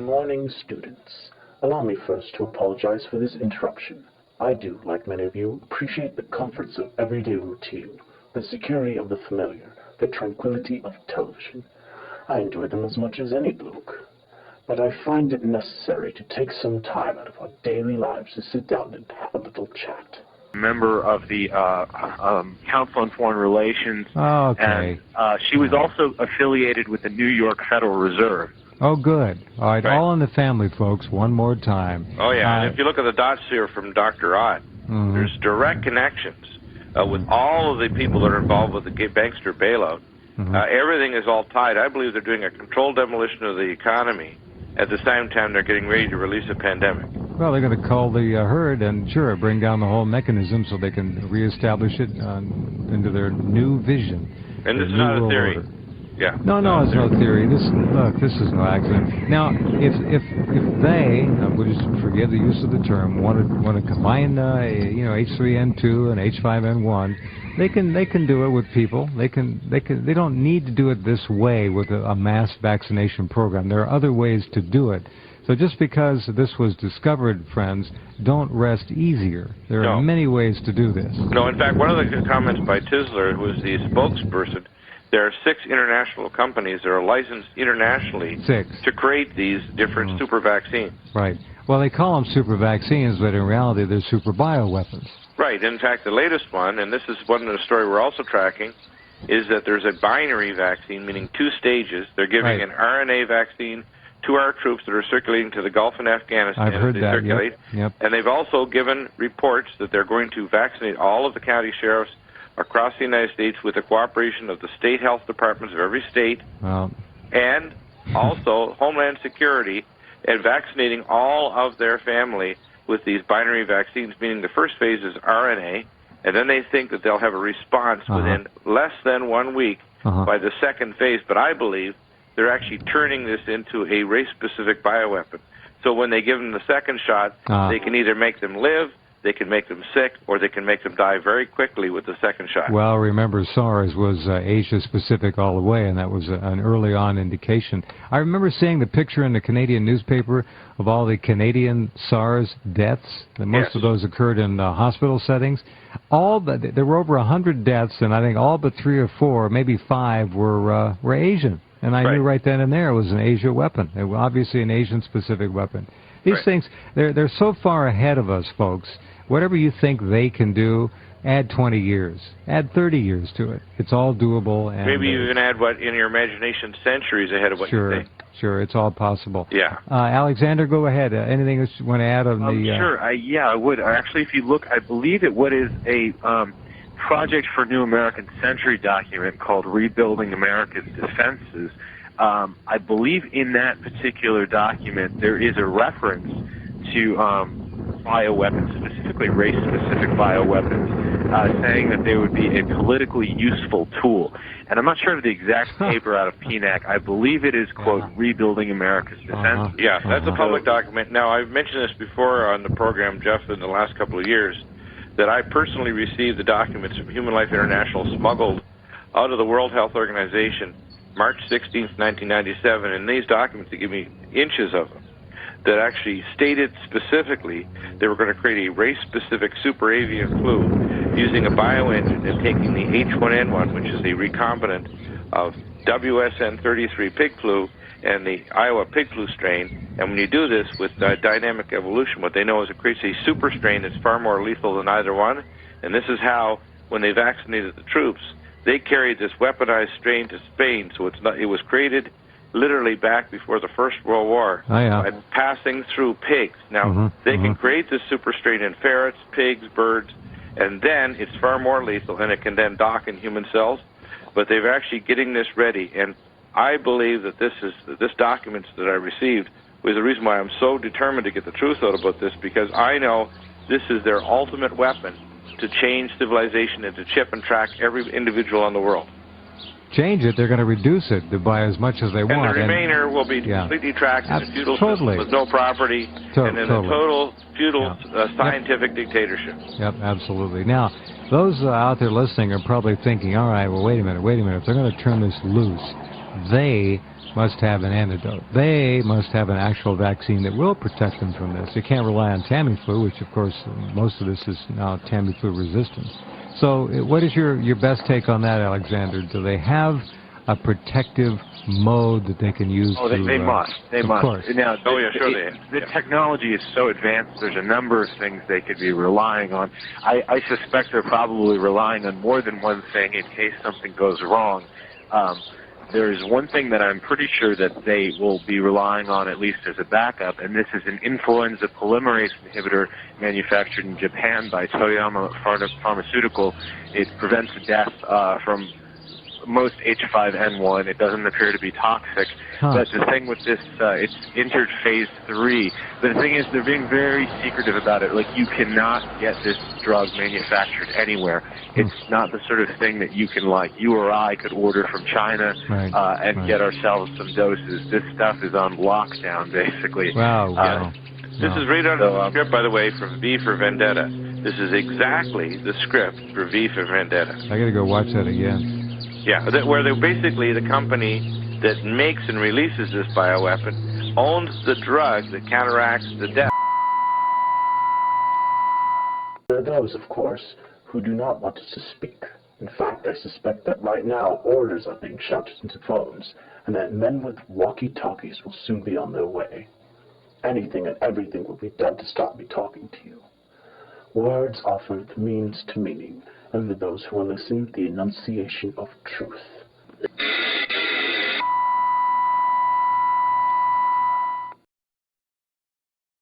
morning, students. Allow me first to apologize for this interruption. I do, like many of you, appreciate the comforts of everyday routine, the security of the familiar, the tranquility of television. I enjoy them as much as any bloke. But I find it necessary to take some time out of our daily lives to sit down and have a little chat. Member of the Council on Foreign Relations. Okay. And she was also affiliated with the New York Federal Reserve. Oh, good. All right, all in the family, folks, one more time. Oh, yeah, and if you look at the dots here from Dr. Ott, there's direct connections with all of the people that are involved with the bankster bailout. Everything is all tied. I believe they're doing a controlled demolition of the economy. At the same time, they're getting ready to release a pandemic. Well, they're going to cull the herd and, sure, bring down the whole mechanism so they can reestablish it into their new vision. And this is not a theory. Order. Yeah. No, it's no theory. This is no accident. Now, if they, we'll just forgive the use of the term, want to combine, H3N2 and H5N1, they can do it with people. They don't need to do it this way with a mass vaccination program. There are other ways to do it. So just because this was discovered, friends, don't rest easier. There are many ways to do this. No, in fact, one of the comments by Tisler, who was the spokesperson, there are 6 international companies that are licensed internationally to create these different super vaccines. Right. Well, they call them super vaccines, but in reality, they're super bioweapons. Right. In fact, the latest one, and this is one of the story we're also tracking, is that there's a binary vaccine, meaning 2 stages. They're giving an RNA vaccine to our troops that are circulating to the Gulf and Afghanistan. I've heard that, yep. And they've also given reports that they're going to vaccinate all of the county sheriffs across the United States with the cooperation of the state health departments of every state, and also Homeland Security, and vaccinating all of their family with these binary vaccines, meaning the first phase is RNA, and then they think that they'll have a response within less than 1 week by the second phase. But I believe they're actually turning this into a race-specific bioweapon. So when they give them the second shot, they can either make them live, they can make them sick, or they can make them die very quickly with the second shot. Well, remember, SARS was Asia-specific all the way, and that was an early-on indication. I remember seeing the picture in the Canadian newspaper of all the Canadian SARS deaths. And most of those occurred in hospital settings. There were over 100 deaths, and I think all but 3 or 4, maybe 5, were Asian. And I knew right then and there it was an Asia weapon. It was obviously an Asian-specific weapon. These things, they're so far ahead of us, folks. Whatever you think they can do, add 20 years, add 30 years to it. It's all doable. And maybe you can add in your imagination, centuries ahead of what you think. Sure, it's all possible. Yeah. Alexander, go ahead. Anything else you want to add on the... Sure, I would. Actually, if you look, I believe it what is a Project for New American Century document called Rebuilding America's Defenses. I believe in that particular document there is a reference to bioweapons, specifically race-specific bioweapons, saying that they would be a politically useful tool. And I'm not sure of the exact paper out of PNAC. I believe it is, quote, Rebuilding America's Defense. Yeah, that's a public document. Now, I've mentioned this before on the program, Jeff, in the last couple of years, that I personally received the documents from Human Life International smuggled out of the World Health Organization March 16th, 1997, and these documents, they give me inches of them, that actually stated specifically they were going to create a race-specific super avian flu using a bioengine and taking the H1N1, which is the recombinant of WSN33 pig flu and the Iowa pig flu strain. And when you do this with dynamic evolution, what they know is it creates a super strain that's far more lethal than either one. And this is how, when they vaccinated the troops, they carried this weaponized strain to Spain. So it was created literally back before the First World War by passing through pigs. Now, they can create this super strain in ferrets, pigs, birds, and then it's far more lethal, and it can then dock in human cells. But they're actually getting this ready, and I believe that this document that I received was the reason why I'm so determined to get the truth out about this, because I know this is their ultimate weapon to change civilization and to chip and track every individual in the world. Change it, they're going to reduce it by as much as they want. And the remainder will be completely tracked in a feudal system with no property and in a total feudal scientific dictatorship. Yep, absolutely. Now, those out there listening are probably thinking, all right, well, wait a minute. If they're going to turn this loose, they must have an antidote. They must have an actual vaccine that will protect them from this. They can't rely on Tamiflu, which of course most of this is now Tamiflu resistant. So what is your best take on that, Alexander? Do they have a protective mode that they can use? Oh, they must. They must. Course. Now, the technology is so advanced, there's a number of things they could be relying on. I suspect they're probably relying on more than one thing in case something goes wrong. There's one thing that I'm pretty sure that they will be relying on, at least as a backup, and this is an influenza polymerase inhibitor manufactured in Japan by Toyama Pharmaceutical. It prevents death from most H5N1. It doesn't appear to be toxic. But the thing with this, it's entered phase 3. But the thing is, they're being very secretive about it. Like, you cannot get this drug manufactured anywhere. It's not the sort of thing that you can, like, you or I could order from China and get ourselves some doses. This stuff is on lockdown, basically. Wow. This is right out of the script, by the way, from V for Vendetta. This is exactly the script for V for Vendetta. I got to go watch that again. Yeah, where they basically, the company that makes and releases this bioweapon owns the drug that counteracts the death. There are those, of course, who do not want us to speak. In fact, I suspect that right now orders are being shouted into phones, and that men with walkie-talkies will soon be on their way. Anything and everything will be done to stop me talking to you. Words offer the means to meaning, and for those who will listen, the enunciation of truth.